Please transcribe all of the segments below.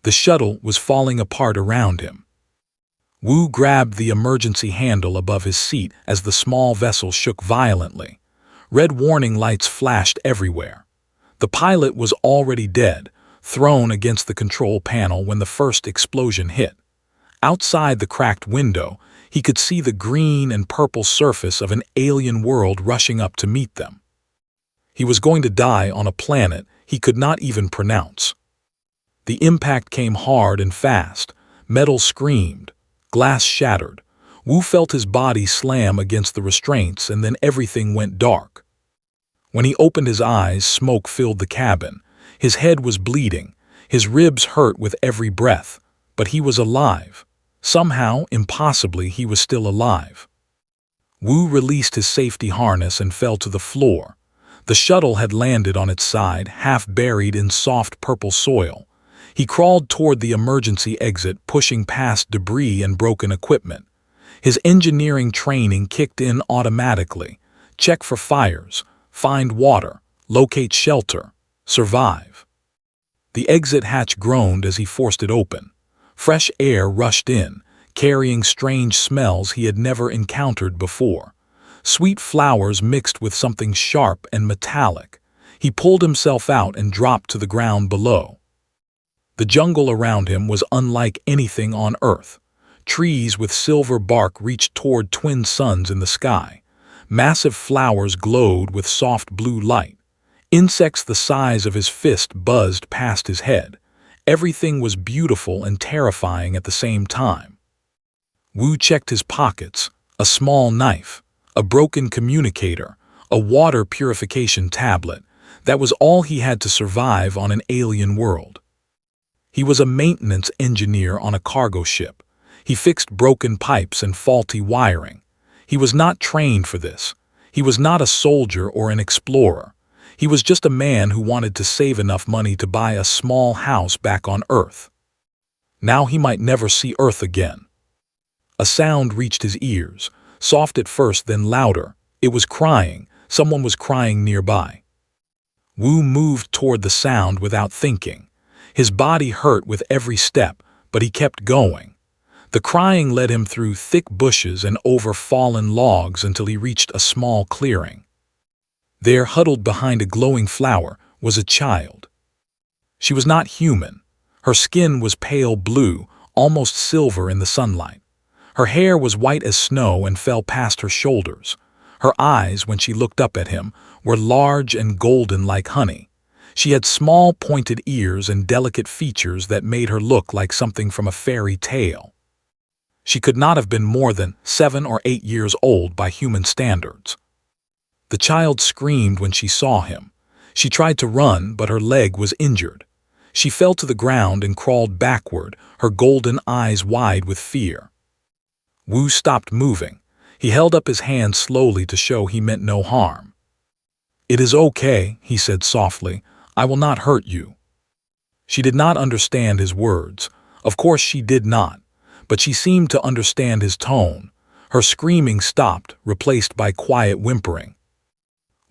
The shuttle was falling apart around him. Wu grabbed the emergency handle above his seat as the small vessel shook violently. Red warning lights flashed everywhere. The pilot was already dead, thrown against the control panel when the first explosion hit. Outside the cracked window, he could see the green and purple surface of an alien world rushing up to meet them. He was going to die on a planet he could not even pronounce. The impact came hard and fast. Metal screamed. Glass shattered. Wu felt his body slam against the restraints, and then everything went dark. When he opened his eyes, smoke filled the cabin. His head was bleeding. His ribs hurt with every breath. But he was alive. Somehow, impossibly, he was still alive. Wu released his safety harness and fell to the floor. The shuttle had landed on its side, half buried in soft purple soil. He crawled toward the emergency exit, pushing past debris and broken equipment. His engineering training kicked in automatically. Check for fires, find water, locate shelter, survive. The exit hatch groaned as he forced it open. Fresh air rushed in, carrying strange smells he had never encountered before. Sweet flowers mixed with something sharp and metallic. He pulled himself out and dropped to the ground below. The jungle around him was unlike anything on Earth. Trees with silver bark reached toward twin suns in the sky. Massive flowers glowed with soft blue light. Insects the size of his fist buzzed past his head. Everything was beautiful and terrifying at the same time. Wu checked his pockets. A small knife, a broken communicator, a water purification tablet. That was all he had to survive on an alien world. He was a maintenance engineer on a cargo ship. He fixed broken pipes and faulty wiring. He was not trained for this. He was not a soldier or an explorer. He was just a man who wanted to save enough money to buy a small house back on Earth. Now he might never see Earth again. A sound reached his ears, soft at first, then louder. It was crying. Someone was crying nearby. Wu moved toward the sound without thinking. His body hurt with every step, but he kept going. The crying led him through thick bushes and over fallen logs until he reached a small clearing. There, huddled behind a glowing flower, was a child. She was not human. Her skin was pale blue, almost silver in the sunlight. Her hair was white as snow and fell past her shoulders. Her eyes, when she looked up at him, were large and golden like honey. She had small pointed ears and delicate features that made her look like something from a fairy tale. She could not have been more than 7 or 8 years old by human standards. The child screamed when she saw him. She tried to run, but her leg was injured. She fell to the ground and crawled backward, her golden eyes wide with fear. Wu stopped moving. He held up his hand slowly to show he meant no harm. "It is okay," he said softly. "I will not hurt you." She did not understand his words. Of course she did not, but she seemed to understand his tone. Her screaming stopped, replaced by quiet whimpering.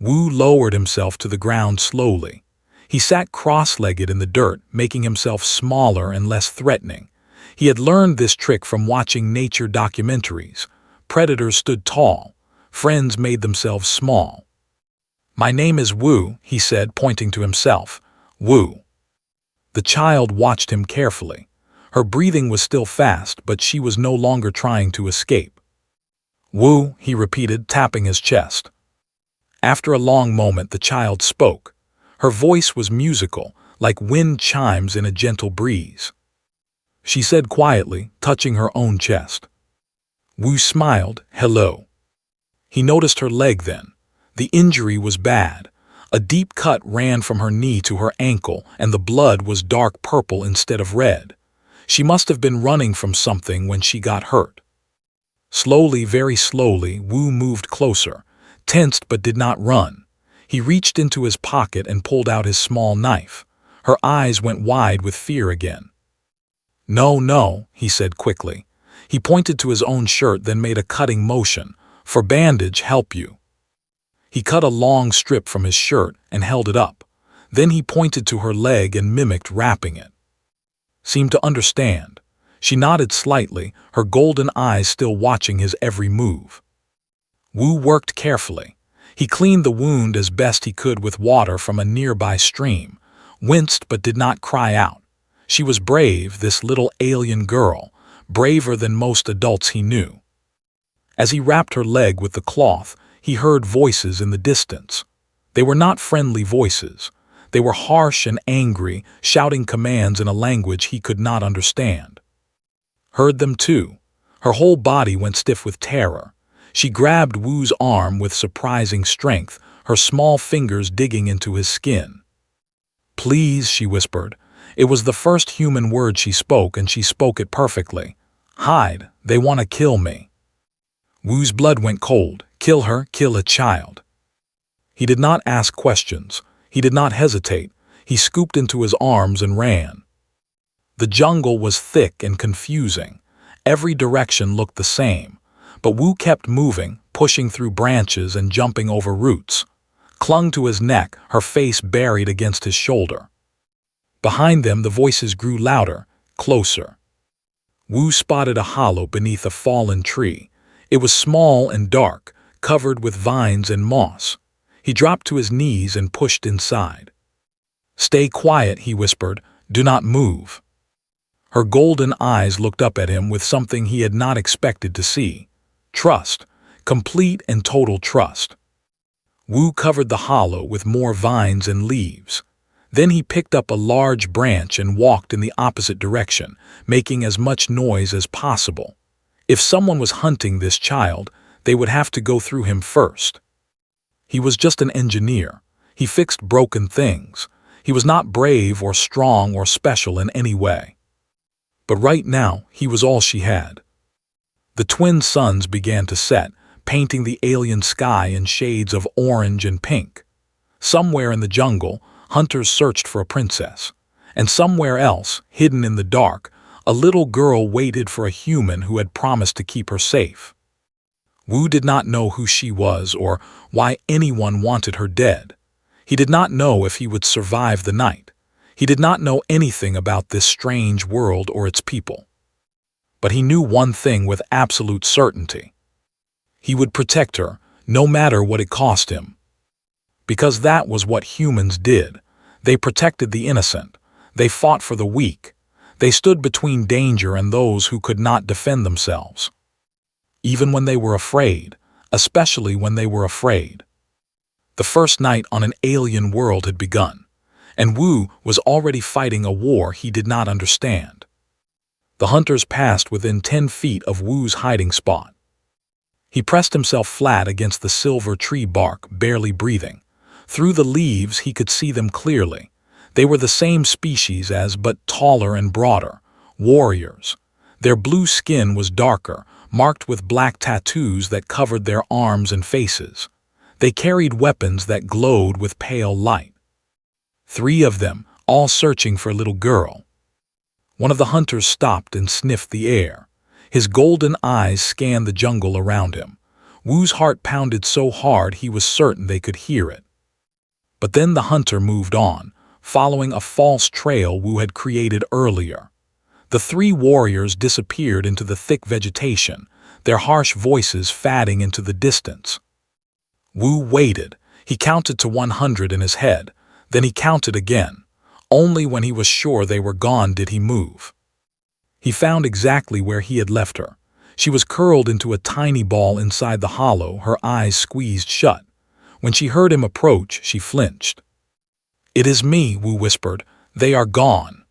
Wu lowered himself to the ground slowly. He sat cross-legged in the dirt, making himself smaller and less threatening. He had learned this trick from watching nature documentaries. Predators stood tall. Friends made themselves small. "My name is Wu," he said, pointing to himself. "Wu." The child watched him carefully. Her breathing was still fast, but she was no longer trying to escape. "Wu," he repeated, tapping his chest. After a long moment, the child spoke. Her voice was musical, like wind chimes in a gentle breeze. She said quietly, touching her own chest. Wu smiled, "Hello." He noticed her leg then. The injury was bad. A deep cut ran from her knee to her ankle, and the blood was dark purple instead of red. She must have been running from something when she got hurt. Slowly, very slowly, Wu moved closer, tensed but did not run. He reached into his pocket and pulled out his small knife. Her eyes went wide with fear again. "No, no," he said quickly. He pointed to his own shirt, then made a cutting motion. "For bandage, help you." He cut a long strip from his shirt and held it up. Then he pointed to her leg and mimicked wrapping it. seemed to understand. She nodded slightly, her golden eyes still watching his every move. Wu worked carefully. He cleaned the wound as best he could with water from a nearby stream, winced but did not cry out. She was brave, this little alien girl, braver than most adults he knew. As he wrapped her leg with the cloth, he heard voices in the distance. They were not friendly voices. They were harsh and angry, shouting commands in a language he could not understand. Heard them too. Her whole body went stiff with terror. She grabbed Wu's arm with surprising strength, her small fingers digging into his skin. "Please," she whispered. It was the first human word she spoke, and she spoke it perfectly. "Hide, they want to kill me." Wu's blood went cold. Kill her, kill a child. He did not ask questions. He did not hesitate. He scooped into his arms and ran. The jungle was thick and confusing. Every direction looked the same. But Wu kept moving, pushing through branches and jumping over roots. Clung to his neck, her face buried against his shoulder. Behind them, the voices grew louder, closer. Wu spotted a hollow beneath a fallen tree. It was small and dark, covered with vines and moss. He dropped to his knees and pushed inside. "Stay quiet," he whispered. "Do not move." Her golden eyes looked up at him with something he had not expected to see. Trust, complete and total trust. Wu covered the hollow with more vines and leaves. Then he picked up a large branch and walked in the opposite direction, making as much noise as possible. If someone was hunting this child, they would have to go through him first. He was just an engineer. He fixed broken things. He was not brave or strong or special in any way. But right now, he was all she had. The twin suns began to set, painting the alien sky in shades of orange and pink. Somewhere in the jungle, hunters searched for a princess. And somewhere else, hidden in the dark, a little girl waited for a human who had promised to keep her safe. Wu did not know who she was or why anyone wanted her dead. He did not know if he would survive the night. He did not know anything about this strange world or its people. But he knew one thing with absolute certainty. He would protect her, no matter what it cost him. Because that was what humans did. They protected the innocent. They fought for the weak. They stood between danger and those who could not defend themselves. Even when they were afraid, especially when they were afraid. The first night on an alien world had begun, and Wu was already fighting a war he did not understand. The hunters passed within 10 feet of Wu's hiding spot. He pressed himself flat against the silver tree bark, barely breathing. Through the leaves he could see them clearly. They were the same species as, but taller and broader, warriors. Their blue skin was darker, marked with black tattoos that covered their arms and faces. They carried weapons that glowed with pale light. 3 of them, all searching for a little girl. One of the hunters stopped and sniffed the air. His golden eyes scanned the jungle around him. Wu's heart pounded so hard he was certain they could hear it. But then the hunter moved on, following a false trail Wu had created earlier. The 3 warriors disappeared into the thick vegetation, their harsh voices fading into the distance. Wu waited. He counted to 100 in his head. Then he counted again. Only when he was sure they were gone did he move. He found exactly where he had left her. She was curled into a tiny ball inside the hollow, her eyes squeezed shut. When she heard him approach, she flinched. "It is me," Wu whispered. "They are gone."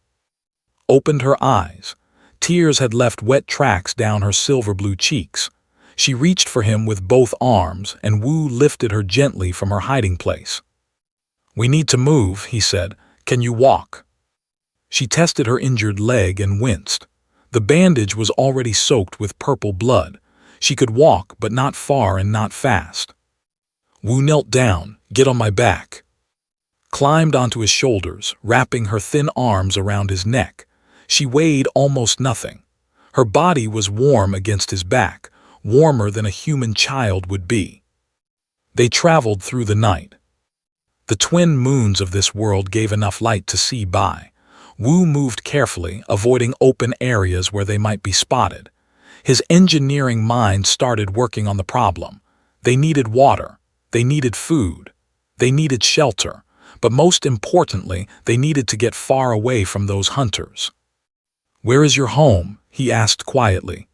Opened her eyes. Tears had left wet tracks down her silver-blue cheeks. She reached for him with both arms, and Wu lifted her gently from her hiding place. "We need to move," he said. "Can you walk?" She tested her injured leg and winced. The bandage was already soaked with purple blood. She could walk, but not far and not fast. Wu knelt down. "Get on my back." Climbed onto his shoulders, wrapping her thin arms around his neck. She weighed almost nothing. Her body was warm against his back, warmer than a human child would be. They traveled through the night. The twin moons of this world gave enough light to see by. Wu moved carefully, avoiding open areas where they might be spotted. His engineering mind started working on the problem. They needed water. They needed food. They needed shelter. But most importantly, they needed to get far away from those hunters. "Where is your home?" he asked quietly.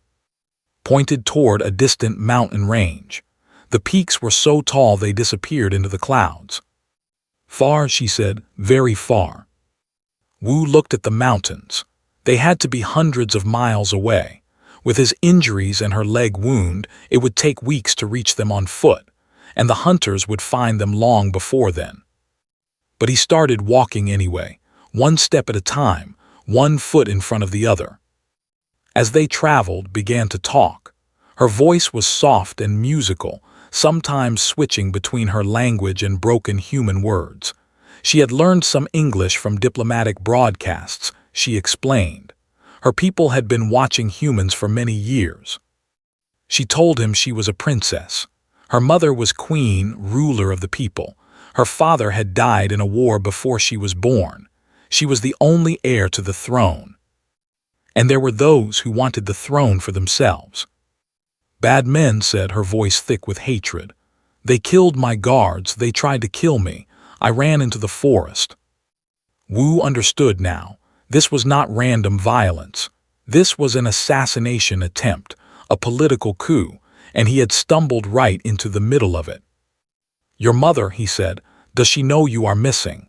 Pointed toward a distant mountain range. The peaks were so tall they disappeared into the clouds. "Far," she said, "very far." Wu looked at the mountains. They had to be hundreds of miles away. With his injuries and her leg wound, it would take weeks to reach them on foot, and the hunters would find them long before then. But he started walking anyway, one step at a time, one foot in front of the other. As they traveled, began to talk. Her voice was soft and musical, sometimes switching between her language and broken human words. She had learned some English from diplomatic broadcasts, she explained. Her people had been watching humans for many years. She told him she was a princess. Her mother was queen, ruler of the people. Her father had died in a war before she was born. She was the only heir to the throne. And there were those who wanted the throne for themselves. "Bad men," said, her voice thick with hatred. "They killed my guards, they tried to kill me. I ran into the forest." Wu understood now. This was not random violence. This was an assassination attempt, a political coup, and he had stumbled right into the middle of it. "Your mother," he said, "does she know you are missing?"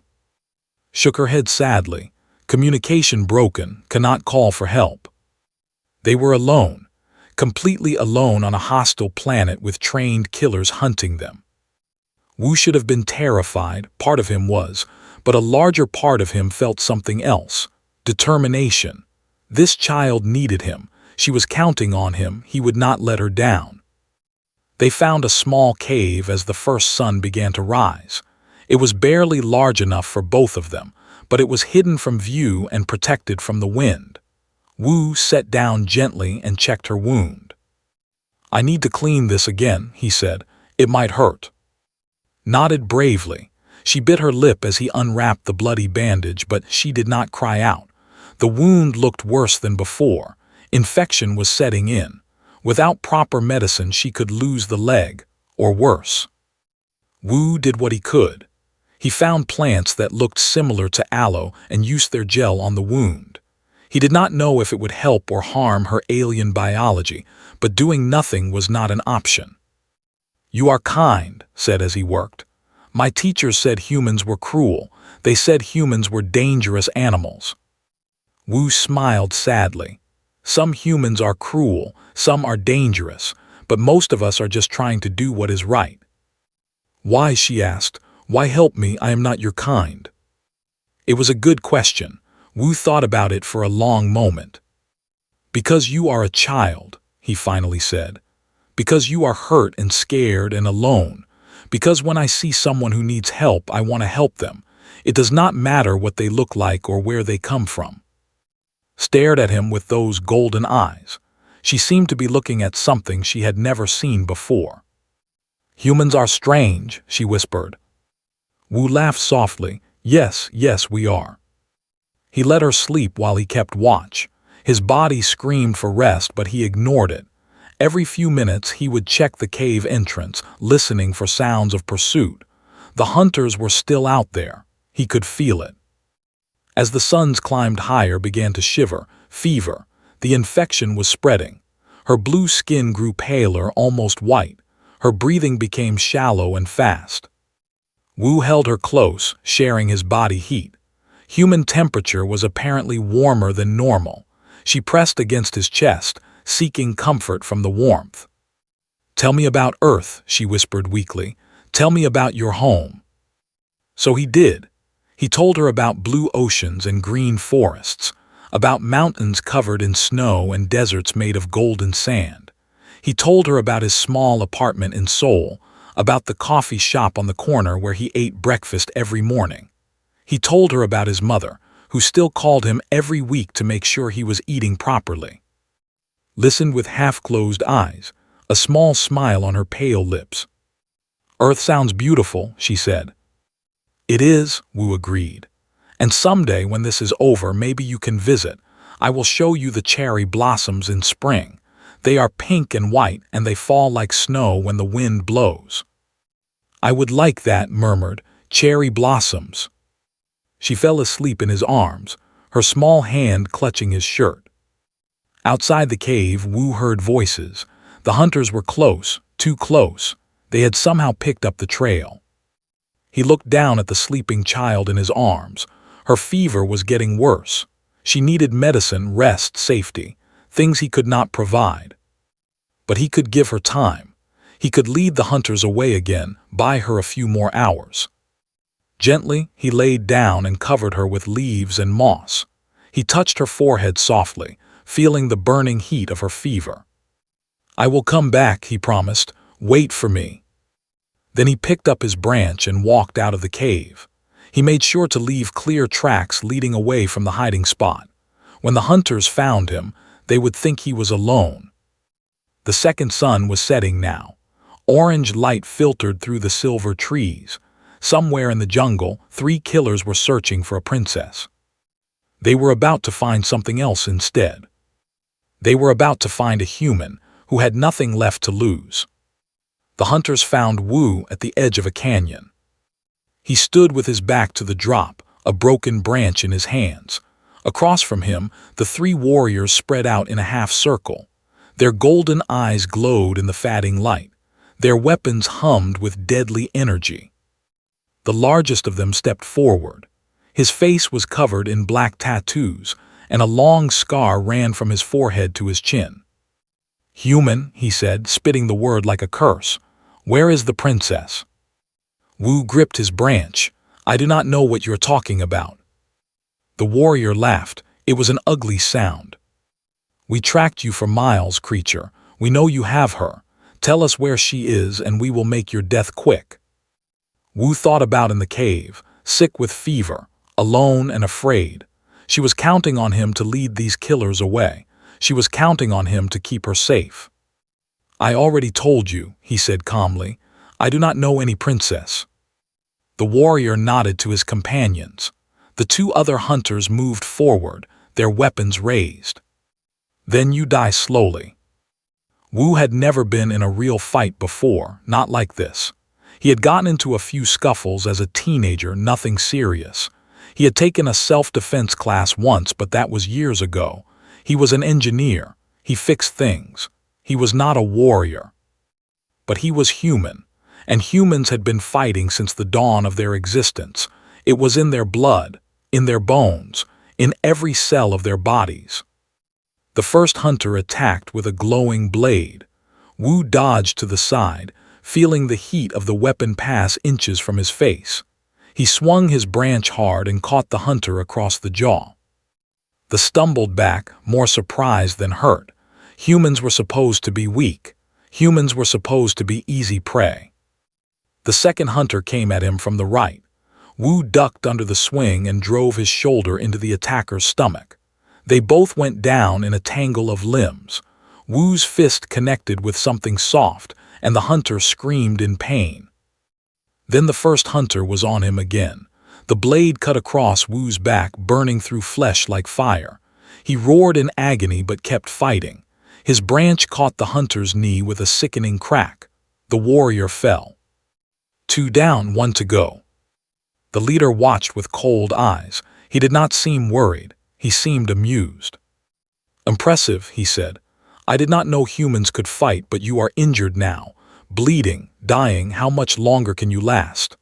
Shook her head sadly. "Communication broken, cannot call for help." They were alone, completely alone on a hostile planet with trained killers hunting them. Wu should have been terrified, part of him was, but a larger part of him felt something else. Determination. This child needed him. She was counting on him. He would not let her down. They found a small cave as the first sun began to rise. It was barely large enough for both of them, but it was hidden from view and protected from the wind. Wu sat down gently and checked her wound. "I need to clean this again," he said. "It might hurt." Nodded bravely. She bit her lip as he unwrapped the bloody bandage, but she did not cry out. The wound looked worse than before. Infection was setting in. Without proper medicine, she could lose the leg, or worse. Wu did what he could. He found plants that looked similar to aloe and used their gel on the wound. He did not know if it would help or harm her alien biology, but doing nothing was not an option. "You are kind," said as he worked. "My teachers said humans were cruel. They said humans were dangerous animals." Wu smiled sadly. "Some humans are cruel, some are dangerous, but most of us are just trying to do what is right." "Why?" she asked. "Why help me? I am not your kind." It was a good question. Wu thought about it for a long moment. "Because you are a child," he finally said. "Because you are hurt and scared and alone. Because when I see someone who needs help, I want to help them. It does not matter what they look like or where they come from." Stared at him with those golden eyes. She seemed to be looking at something she had never seen before. "Humans are strange," she whispered. Wu laughed softly. "Yes, yes, we are." He let her sleep while he kept watch. His body screamed for rest, but he ignored it. Every few minutes he would check the cave entrance, listening for sounds of pursuit. The hunters were still out there. He could feel it. As the suns climbed higher, began to shiver, fever. The infection was spreading. Her blue skin grew paler, almost white. Her breathing became shallow and fast. Wu held her close, sharing his body heat. Human temperature was apparently warmer than normal. She pressed against his chest, seeking comfort from the warmth. "Tell me about Earth," she whispered weakly. "Tell me about your home." So he did. He told her about blue oceans and green forests, about mountains covered in snow and deserts made of golden sand. He told her about his small apartment in Seoul, about the coffee shop on the corner where he ate breakfast every morning. He told her about his mother, who still called him every week to make sure he was eating properly. Listened with half-closed eyes, a small smile on her pale lips. "Earth sounds beautiful," she said. "It is," Wu agreed. And someday, when this is over, maybe you can visit. I will show you the cherry blossoms in spring. They are pink and white, and they fall like snow when the wind blows." "I would like that," murmured, "cherry blossoms." She fell asleep in his arms, her small hand clutching his shirt. Outside the cave, Wu heard voices. The hunters were close, too close. They had somehow picked up the trail. He looked down at the sleeping child in his arms. Her fever was getting worse. She needed medicine, rest, safety, things he could not provide. But he could give her time. He could lead the hunters away again, buy her a few more hours. Gently, he laid down and covered her with leaves and moss. He touched her forehead softly, feeling the burning heat of her fever. "I will come back," he promised. "Wait for me." Then he picked up his branch and walked out of the cave. He made sure to leave clear tracks leading away from the hiding spot. When the hunters found him, they would think he was alone. The second sun was setting now. Orange light filtered through the silver trees. Somewhere in the jungle, 3 killers were searching for a princess. They were about to find something else instead. They were about to find a human who had nothing left to lose. The hunters found Wu at the edge of a canyon. He stood with his back to the drop, a broken branch in his hands. Across from him, the 3 warriors spread out in a half circle. Their golden eyes glowed in the fading light. Their weapons hummed with deadly energy. The largest of them stepped forward. His face was covered in black tattoos, and a long scar ran from his forehead to his chin. "Human," he said, spitting the word like a curse. "Where is the princess?" Wu gripped his branch. "I do not know what you're talking about." The warrior laughed. It was an ugly sound. "We tracked you for miles, creature. We know you have her. Tell us where she is, and we will make your death quick." Wu thought about in the cave, sick with fever, alone and afraid. She was counting on him to lead these killers away. She was counting on him to keep her safe. "I already told you," he said calmly. "I do not know any princess." The warrior nodded to his companions. The 2 other hunters moved forward, their weapons raised. "Then you die slowly." Wu had never been in a real fight before, not like this. He had gotten into a few scuffles as a teenager, nothing serious. He had taken a self-defense class once, but that was years ago. He was an engineer. He fixed things. He was not a warrior. But he was human, and humans had been fighting since the dawn of their existence. It was in their blood, in their bones, in every cell of their bodies. The first hunter attacked with a glowing blade. Wu dodged to the side, feeling the heat of the weapon pass inches from his face. He swung his branch hard and caught the hunter across the jaw. The stumbled back, more surprised than hurt. Humans were supposed to be weak. Humans were supposed to be easy prey. The second hunter came at him from the right. Wu ducked under the swing and drove his shoulder into the attacker's stomach. They both went down in a tangle of limbs. Wu's fist connected with something soft, and the hunter screamed in pain. Then the first hunter was on him again. The blade cut across Wu's back, burning through flesh like fire. He roared in agony but kept fighting. His branch caught the hunter's knee with a sickening crack. The warrior fell. 2 down, 1 to go. The leader watched with cold eyes. He did not seem worried. He seemed amused. "Impressive," he said. "I did not know humans could fight, but you are injured now. Bleeding, dying, how much longer can you last?"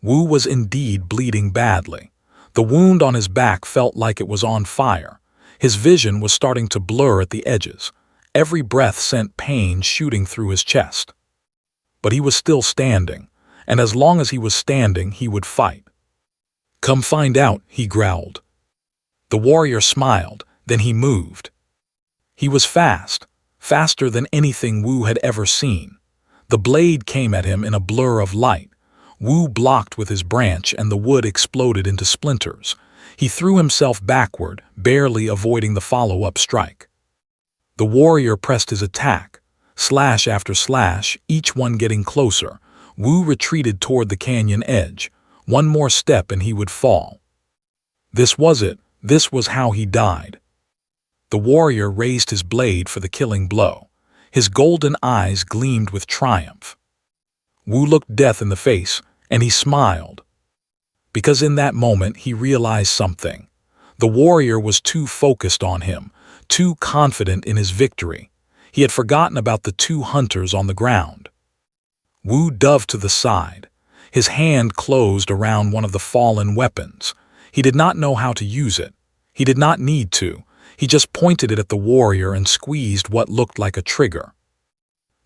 Wu was indeed bleeding badly. The wound on his back felt like it was on fire. His vision was starting to blur at the edges. Every breath sent pain shooting through his chest. But he was still standing, and as long as he was standing, he would fight. "Come find out," he growled. The warrior smiled, then he moved. He was fast, faster than anything Wu had ever seen. The blade came at him in a blur of light. Wu blocked with his branch and the wood exploded into splinters. He threw himself backward, barely avoiding the follow-up strike. The warrior pressed his attack, slash after slash, each one getting closer. Wu retreated toward the canyon edge. One more step and he would fall. This was it. This was how he died. The warrior raised his blade for the killing blow. His golden eyes gleamed with triumph. Wu looked death in the face, and he smiled. Because in that moment he realized something. The warrior was too focused on him, too confident in his victory. He had forgotten about the two hunters on the ground. Wu dove to the side. His hand closed around one of the fallen weapons. He did not know how to use it. He did not need to. He just pointed it at the warrior and squeezed what looked like a trigger.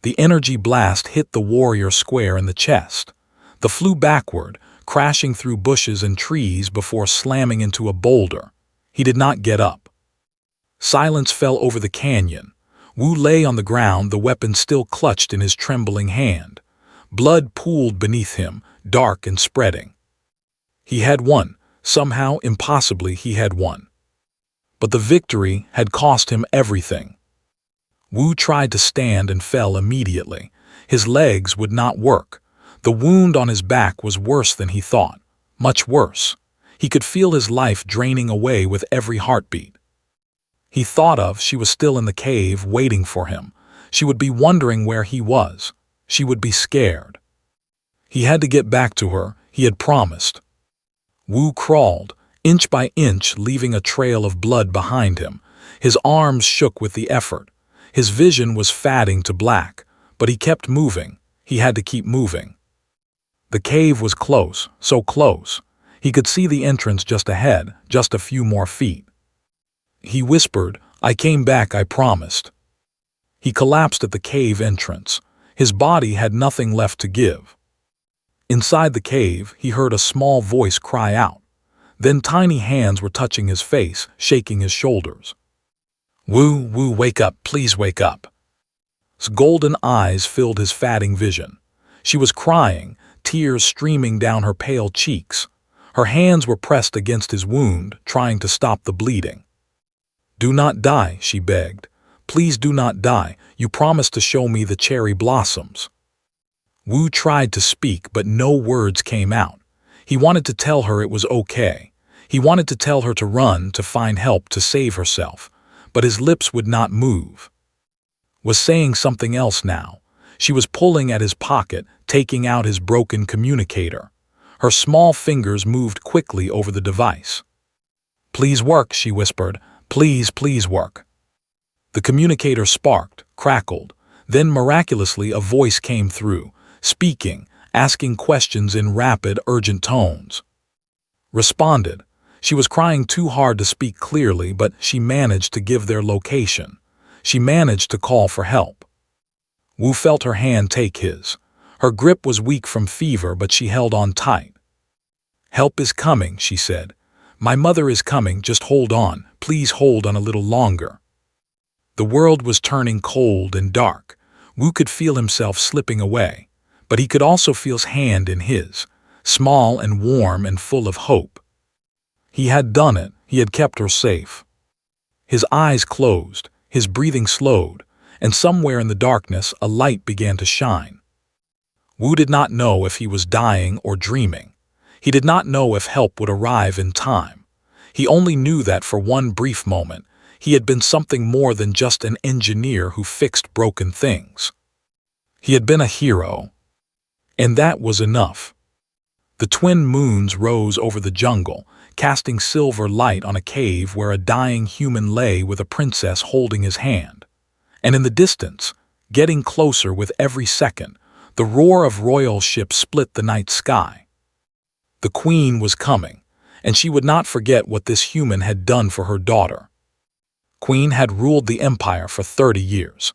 The energy blast hit the warrior square in the chest. The flew backward, crashing through bushes and trees before slamming into a boulder. He did not get up. Silence fell over the canyon. Wu lay on the ground, the weapon still clutched in his trembling hand. Blood pooled beneath him, dark and spreading. He had won. Somehow, impossibly, he had won. But the victory had cost him everything. Wu tried to stand and fell immediately. His legs would not work. The wound on his back was worse than he thought. Much worse. He could feel his life draining away with every heartbeat. He thought of she was still in the cave waiting for him. She would be wondering where he was. She would be scared. He had to get back to her. He had promised. Wu crawled, inch by inch, leaving a trail of blood behind him. His arms shook with the effort. His vision was fading to black, but he kept moving. He had to keep moving. The cave was close, so close. He could see the entrance just ahead, just a few more feet. He whispered, "I came back, I promised." He collapsed at the cave entrance. His body had nothing left to give. Inside the cave, he heard a small voice cry out. Then tiny hands were touching his face, shaking his shoulders. "Wu, Wu, wake up, please wake up." His golden eyes filled his fading vision. She was crying, tears streaming down her pale cheeks. Her hands were pressed against his wound, trying to stop the bleeding. "Do not die," she begged. "Please do not die. You promised to show me the cherry blossoms." Wu tried to speak, but no words came out. He wanted to tell her it was okay. He wanted to tell her to run, to find help, to save herself. But his lips would not move. Was saying something else now. She was pulling at his pocket, taking out his broken communicator. Her small fingers moved quickly over the device. "Please work," she whispered. "Please, please work." The communicator sparked, crackled. Then miraculously a voice came through, speaking, asking questions in rapid, urgent tones. Responded. She was crying too hard to speak clearly, but she managed to give their location. She managed to call for help. Wu felt her hand take his. Her grip was weak from fever, but she held on tight. "Help is coming," she said. "My mother is coming, just hold on. Please hold on a little longer." The world was turning cold and dark. Wu could feel himself slipping away, but he could also feel his hand in his, small and warm and full of hope. He had done it. He had kept her safe. His eyes closed, his breathing slowed, and somewhere in the darkness a light began to shine. Wu did not know if he was dying or dreaming. He did not know if help would arrive in time. He only knew that for one brief moment, he had been something more than just an engineer who fixed broken things. He had been a hero. And that was enough. The twin moons rose over the jungle, casting silver light on a cave where a dying human lay with a princess holding his hand. And in the distance, getting closer with every second, the roar of royal ships split the night sky. The queen was coming, and she would not forget what this human had done for her daughter. Queen had ruled the empire for 30 years.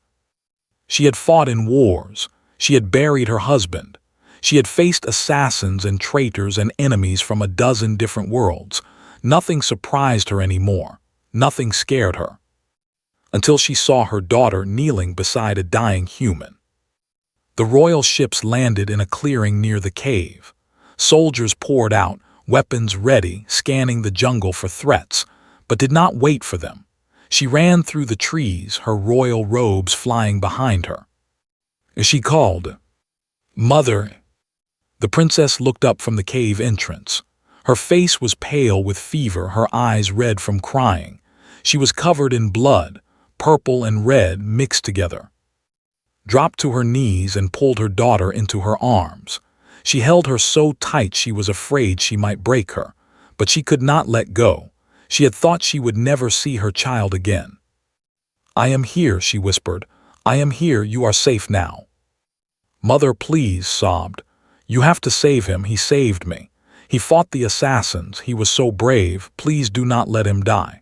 She had fought in wars. She had buried her husband. She had faced assassins and traitors and enemies from a dozen different worlds. Nothing surprised her anymore. Nothing scared her. Until she saw her daughter kneeling beside a dying human. The royal ships landed in a clearing near the cave. Soldiers poured out, weapons ready, scanning the jungle for threats, but did not wait for them. She ran through the trees, her royal robes flying behind her. She called, "Mother." The princess looked up from the cave entrance. Her face was pale with fever, her eyes red from crying. She was covered in blood, purple and red mixed together. Dropped to her knees and pulled her daughter into her arms. She held her so tight she was afraid she might break her, but she could not let go. She had thought she would never see her child again. "I am here," she whispered. "I am here, you are safe now." "Mother, please," sobbed. "You have to save him, he saved me. He fought the assassins, he was so brave, please do not let him die."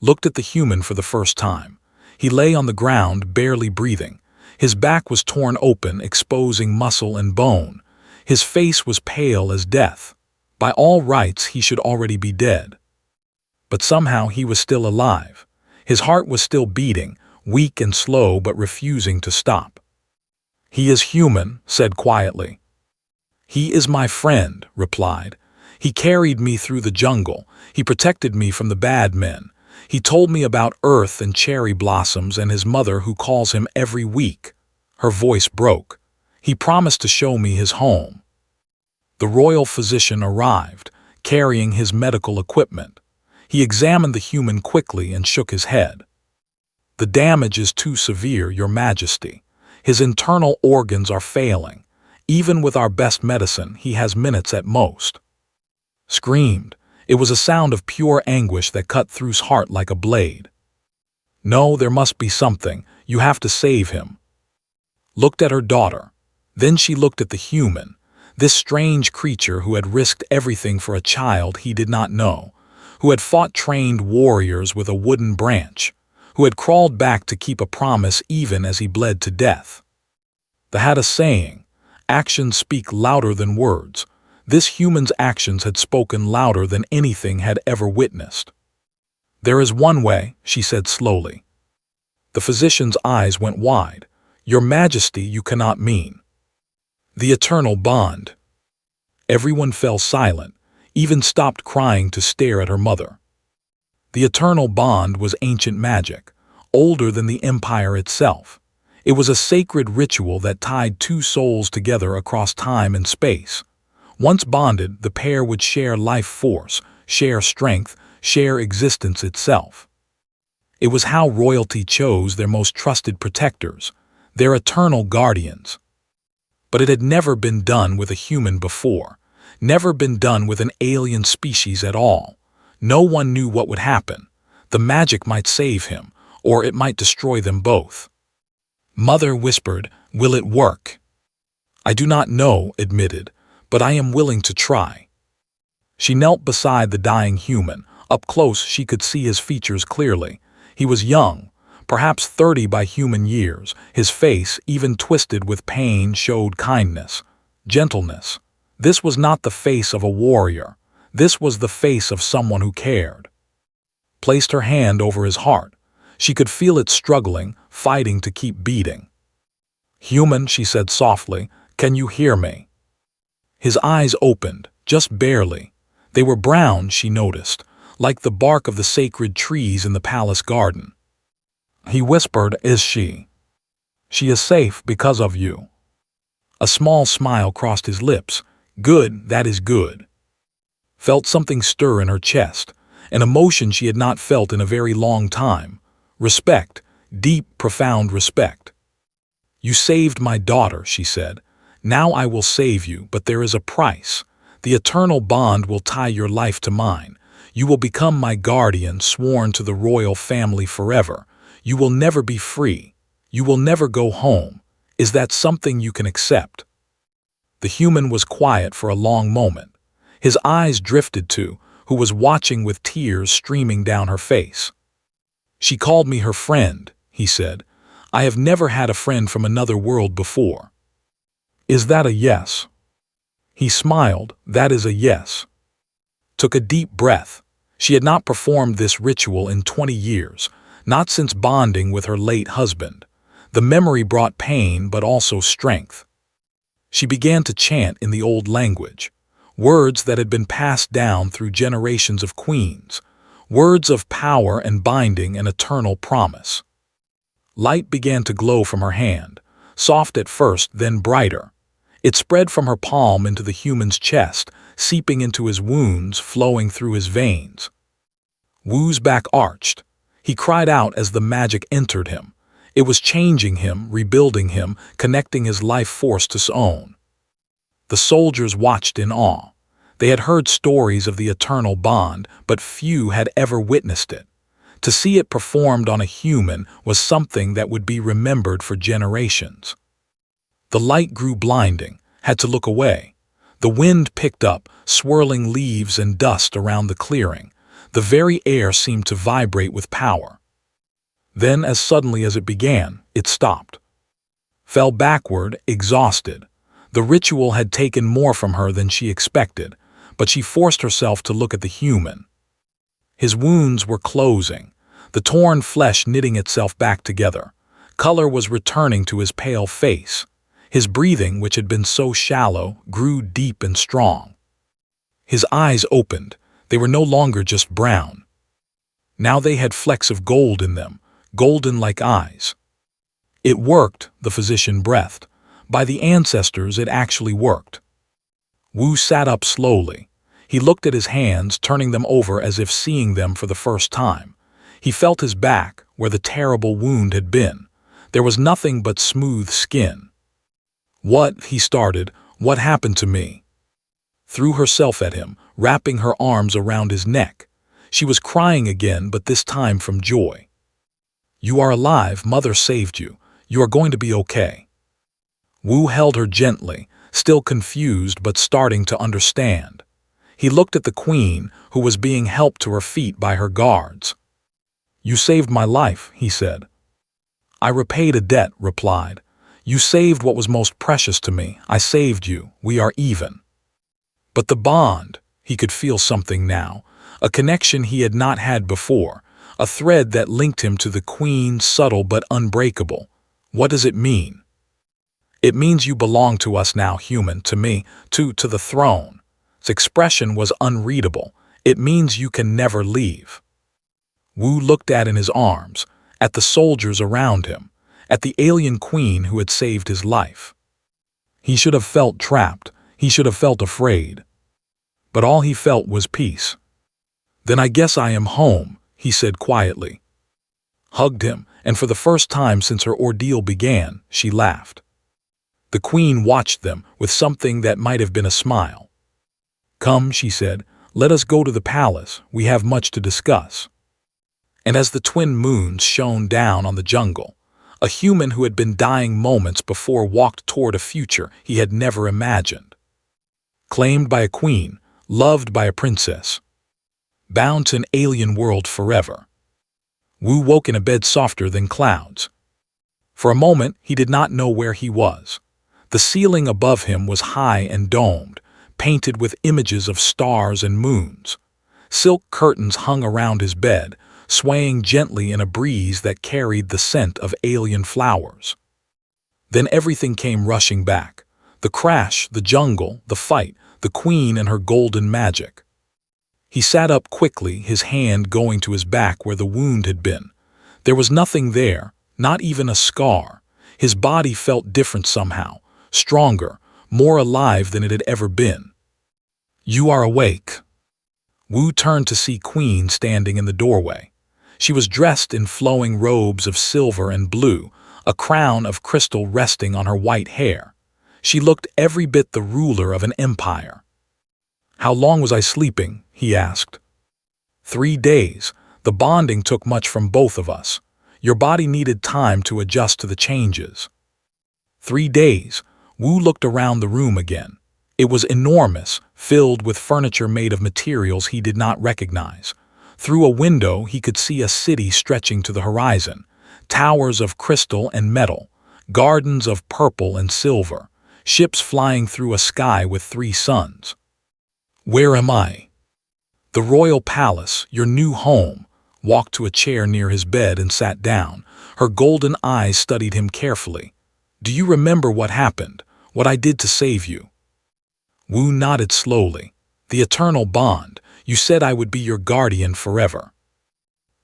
Looked at the human for the first time. He lay on the ground, barely breathing. His back was torn open, exposing muscle and bone. His face was pale as death. By all rights, he should already be dead. But somehow he was still alive. His heart was still beating, weak and slow but refusing to stop. "He is human," said quietly. "He is my friend," replied. "He carried me through the jungle. He protected me from the bad men. He told me about Earth and cherry blossoms and his mother who calls him every week." Her voice broke. "He promised to show me his home." The royal physician arrived, carrying his medical equipment. He examined the human quickly and shook his head. "The damage is too severe, Your Majesty. His internal organs are failing. Even with our best medicine, he has minutes at most." Screamed. It was a sound of pure anguish that cut through's heart like a blade. "No, there must be something. You have to save him." Looked at her daughter. Then she looked at the human, this strange creature who had risked everything for a child he did not know, who had fought trained warriors with a wooden branch, who had crawled back to keep a promise even as he bled to death. They had a saying, "Actions speak louder than words." This human's actions had spoken louder than anything had ever witnessed. "There is one way," she said slowly. The physician's eyes went wide. "Your Majesty, you cannot mean." "The eternal bond." Everyone fell silent, even stopped crying to stare at her mother. The eternal bond was ancient magic, older than the empire itself. It was a sacred ritual that tied two souls together across time and space. Once bonded, the pair would share life force, share strength, share existence itself. It was how royalty chose their most trusted protectors, their eternal guardians. But it had never been done with a human before, never been done with an alien species at all. No one knew what would happen. The magic might save him, or it might destroy them both. Mother whispered, "Will it work?" "I do not know," admitted, "but I am willing to try." She knelt beside the dying human. Up close she could see his features clearly. He was young, perhaps 30 by human years. His face, even twisted with pain, showed kindness, gentleness. This was not the face of a warrior. This was the face of someone who cared. Placed her hand over his heart. She could feel it struggling, fighting to keep beating. "Human," she said softly, "can you hear me?" His eyes opened, just barely. They were brown, she noticed, like the bark of the sacred trees in the palace garden. He whispered, "Is she? She is safe because of you." A small smile crossed his lips. "Good, that is good." Felt something stir in her chest, an emotion she had not felt in a very long time. Respect, deep, profound respect. "You saved my daughter," she said. "Now I will save you, but there is a price. The eternal bond will tie your life to mine. You will become my guardian, sworn to the royal family forever. You will never be free. You will never go home. Is that something you can accept?" The human was quiet for a long moment. His eyes drifted to who was watching with tears streaming down her face. "She called me her friend," he said. "I have never had a friend from another world before." "Is that a yes?" He smiled. "That is a yes." Took a deep breath. She had not performed this ritual in 20 years, not since bonding with her late husband. The memory brought pain but also strength. She began to chant in the old language, words that had been passed down through generations of queens, words of power and binding and eternal promise. Light began to glow from her hand, soft at first, then brighter. It spread from her palm into the human's chest, seeping into his wounds, flowing through his veins. Wu's back arched. He cried out as the magic entered him. It was changing him, rebuilding him, connecting his life force to his own. The soldiers watched in awe. They had heard stories of the eternal bond, but few had ever witnessed it. To see it performed on a human was something that would be remembered for generations. The light grew blinding, had to look away. The wind picked up, swirling leaves and dust around the clearing. The very air seemed to vibrate with power. Then, as suddenly as it began, it stopped. Fell backward, exhausted. The ritual had taken more from her than she expected, but she forced herself to look at the human. His wounds were closing, the torn flesh knitting itself back together. Color was returning to his pale face. His breathing, which had been so shallow, grew deep and strong. His eyes opened. They were no longer just brown. Now they had flecks of gold in them, golden like eyes. It worked, the physician breathed. By the ancestors, it actually worked. Wu sat up slowly. He looked at his hands, turning them over as if seeing them for the first time. He felt his back, where the terrible wound had been. There was nothing but smooth skin. "What?" he started. "What happened to me?" Threw herself at him, wrapping her arms around his neck. She was crying again, but this time from joy. "You are alive. Mother saved you. You are going to be okay." Wu held her gently, still confused but starting to understand. He looked at the queen, who was being helped to her feet by her guards. "You saved my life," he said. "I repaid a debt," replied. "You saved what was most precious to me. I saved you. We are even." But the bond, he could feel something now, a connection he had not had before, a thread that linked him to the queen, subtle but unbreakable. "What does it mean?" "It means you belong to us now, human, to me, to the throne." Its expression was unreadable. "It means you can never leave." Wu looked in his arms, at the soldiers around him, at the alien queen who had saved his life. He should have felt trapped. He should have felt afraid. But all he felt was peace. "Then I guess I am home," he said quietly. Hugged him, and for the first time since her ordeal began, she laughed. The queen watched them with something that might have been a smile. "Come," she said, "let us go to the palace. We have much to discuss." And as the twin moons shone down on the jungle, a human who had been dying moments before walked toward a future he had never imagined. Claimed by a queen, loved by a princess, bound to an alien world forever. Wu woke in a bed softer than clouds. For a moment, he did not know where he was. The ceiling above him was high and domed, painted with images of stars and moons. Silk curtains hung around his bed, swaying gently in a breeze that carried the scent of alien flowers. Then everything came rushing back. The crash, the jungle, the fight, the queen and her golden magic. He sat up quickly, his hand going to his back where the wound had been. There was nothing there, not even a scar. His body felt different somehow, stronger, more alive than it had ever been. "You are awake." Wu turned to see Queen standing in the doorway. She was dressed in flowing robes of silver and blue, a crown of crystal resting on her white hair. She looked every bit the ruler of an empire. "How long was I sleeping?" he asked. 3 days. The bonding took much from both of us. Your body needed time to adjust to the changes." 3 days. Wu looked around the room again. It was enormous, filled with furniture made of materials he did not recognize. Through a window he could see a city stretching to the horizon, towers of crystal and metal, gardens of purple and silver, ships flying through a sky with 3 suns. "Where am I?" "The royal palace, your new home." Walked to a chair near his bed and sat down. Her golden eyes studied him carefully. "Do you remember what happened, what I did to save you?" Wu nodded slowly. "The eternal bond. You said I would be your guardian forever."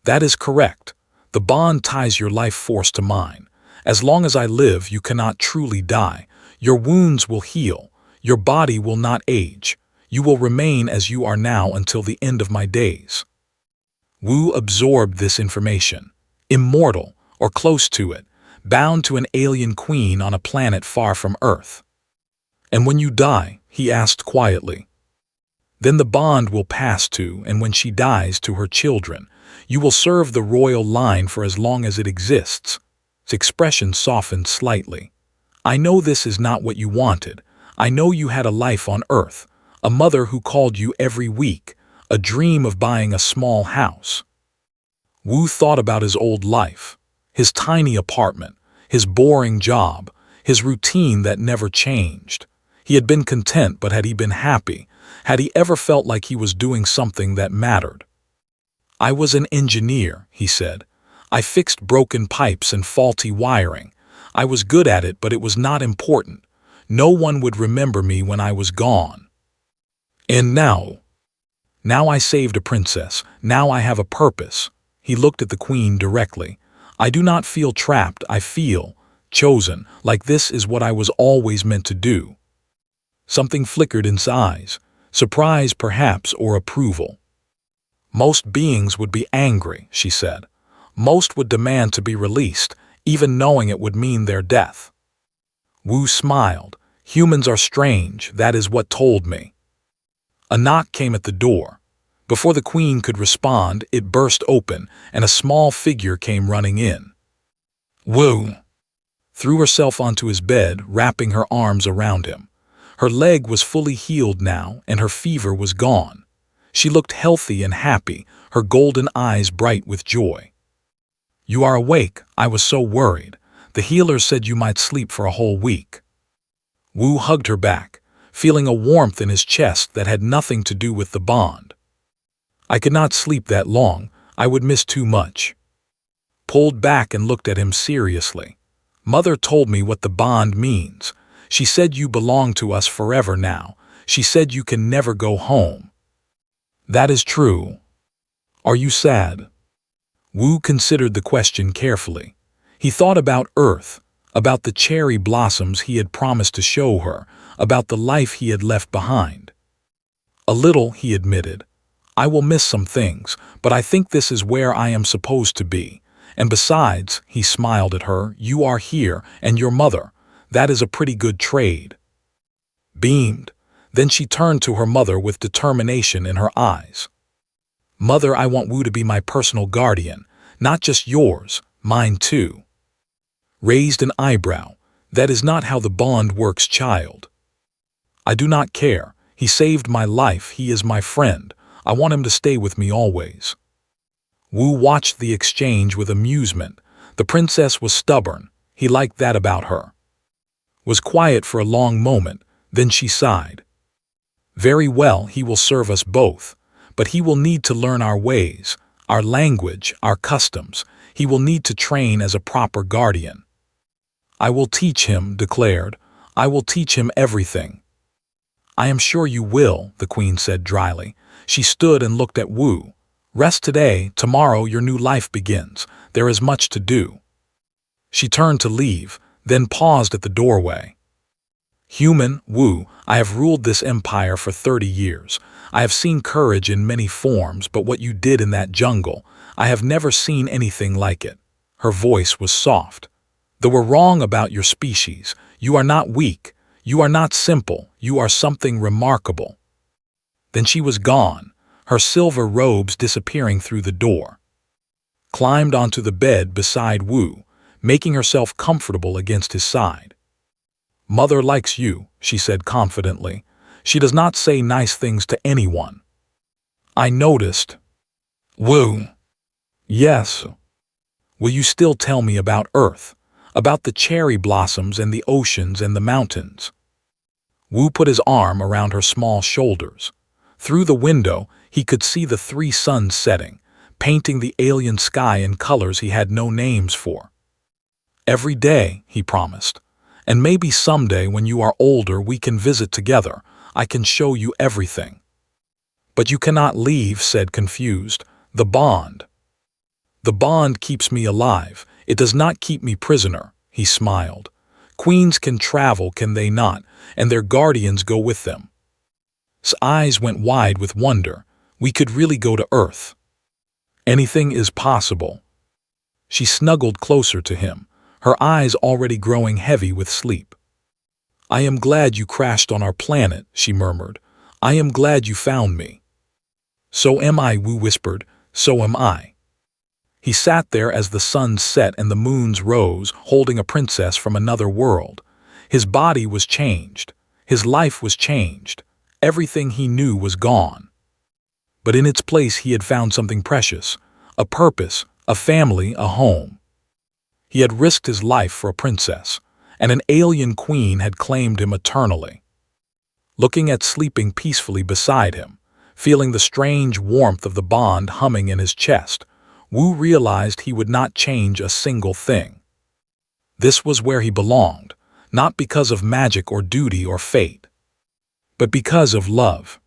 "That is correct. The bond ties your life force to mine. As long as I live, you cannot truly die. Your wounds will heal. Your body will not age. You will remain as you are now until the end of my days." Wu absorbed this information. Immortal, or close to it, bound to an alien queen on a planet far from Earth. "And when you die," he asked quietly, "then the bond will pass to, and when she dies, to her children. You will serve the royal line for as long as it exists." His expression softened slightly. "I know this is not what you wanted. I know you had a life on Earth, a mother who called you every week, a dream of buying a small house." Wu thought about his old life, his tiny apartment, his boring job, his routine that never changed. He had been content, but had he been happy? Had he ever felt like he was doing something that mattered? "I was an engineer," he said. "I fixed broken pipes and faulty wiring. I was good at it, but it was not important. No one would remember me when I was gone. And now I saved a princess. Now I have a purpose." He looked at the queen directly. "I do not feel trapped. I feel chosen, like this is what I was always meant to do." Something flickered in his eyes, surprise perhaps, or approval. "Most beings would be angry," she said. "Most would demand to be released, even knowing it would mean their death." Wu smiled. "Humans are strange, that is what told me." A knock came at the door. Before the queen could respond, it burst open, and a small figure came running in. Wu threw herself onto his bed, wrapping her arms around him. Her leg was fully healed now, and her fever was gone. She looked healthy and happy, her golden eyes bright with joy. "You are awake. I was so worried. The healer said you might sleep for a whole week." Wu hugged her back, feeling a warmth in his chest that had nothing to do with the bond. "I could not sleep that long. I would miss too much." Pulled back and looked at him seriously. "Mother told me what the bond means. She said you belong to us forever now. She said you can never go home." "That is true. Are you sad?" Wu considered the question carefully. He thought about Earth, about the cherry blossoms he had promised to show her, about the life he had left behind. "A little," he admitted. "I will miss some things, but I think this is where I am supposed to be. And besides," he smiled at her, "you are here, and your mother. That is a pretty good trade." Beamed. Then she turned to her mother with determination in her eyes. "Mother, I want Wu to be my personal guardian, not just yours, mine too." Raised an eyebrow. "That is not how the bond works, child." "I do not care. He saved my life. He is my friend. I want him to stay with me always." Wu watched the exchange with amusement. The princess was stubborn. He liked that about her. Was quiet for a long moment, then she sighed. "Very well, he will serve us both. But he will need to learn our ways, our language, our customs. He will need to train as a proper guardian." "I will teach him," declared. "I will teach him everything." "I am sure you will," the queen said dryly. She stood and looked at Wu. "Rest today. Tomorrow your new life begins. There is much to do." She turned to leave, then paused at the doorway. "Human, Wu, I have ruled this empire for 30 years. I have seen courage in many forms, but what you did in that jungle, I have never seen anything like it." Her voice was soft. "Though we're wrong about your species, you are not weak. You are not simple. You are something remarkable." Then she was gone, her silver robes disappearing through the door. Climbed onto the bed beside Wu, making herself comfortable against his side. "Mother likes you," she said confidently. "She does not say nice things to anyone." "I noticed." "Wu." "Yes." "Will you still tell me about Earth, about the cherry blossoms and the oceans and the mountains?" Wu put his arm around her small shoulders. Through the window, he could see the 3 suns setting, painting the alien sky in colors he had no names for. "Every day," he promised. "And maybe someday when you are older we can visit together. I can show you everything." "But you cannot leave," said confused. "The bond." "The bond keeps me alive. It does not keep me prisoner," he smiled. "Queens can travel, can they not? And their guardians go with them." eyes went wide with wonder. We could really go to Earth. Anything is possible. She snuggled closer to him, her eyes already growing heavy with sleep. I am glad you crashed on our planet, she murmured. I am glad you found me. So am I, Wu whispered. So am I. He sat there as the sun set and the moons rose, holding a princess from another world. His body was changed. His life was changed. Everything he knew was gone. But in its place he had found something precious, a purpose, a family, a home. He had risked his life for a princess, and an alien queen had claimed him eternally. Looking at sleeping peacefully beside him, feeling the strange warmth of the bond humming in his chest, Wu realized he would not change a single thing. This was where he belonged, not because of magic or duty or fate, but because of love.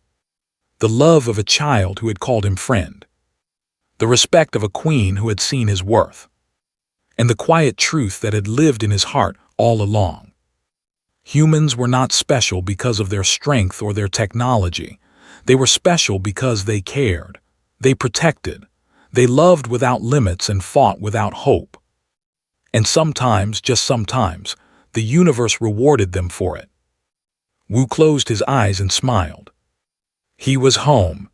The love of a child who had called him friend. The respect of a queen who had seen his worth. And the quiet truth that had lived in his heart all along. Humans were not special because of their strength or their technology. They were special because they cared. They protected. They loved without limits and fought without hope. And sometimes, just sometimes, the universe rewarded them for it. Wu closed his eyes and smiled. He was home.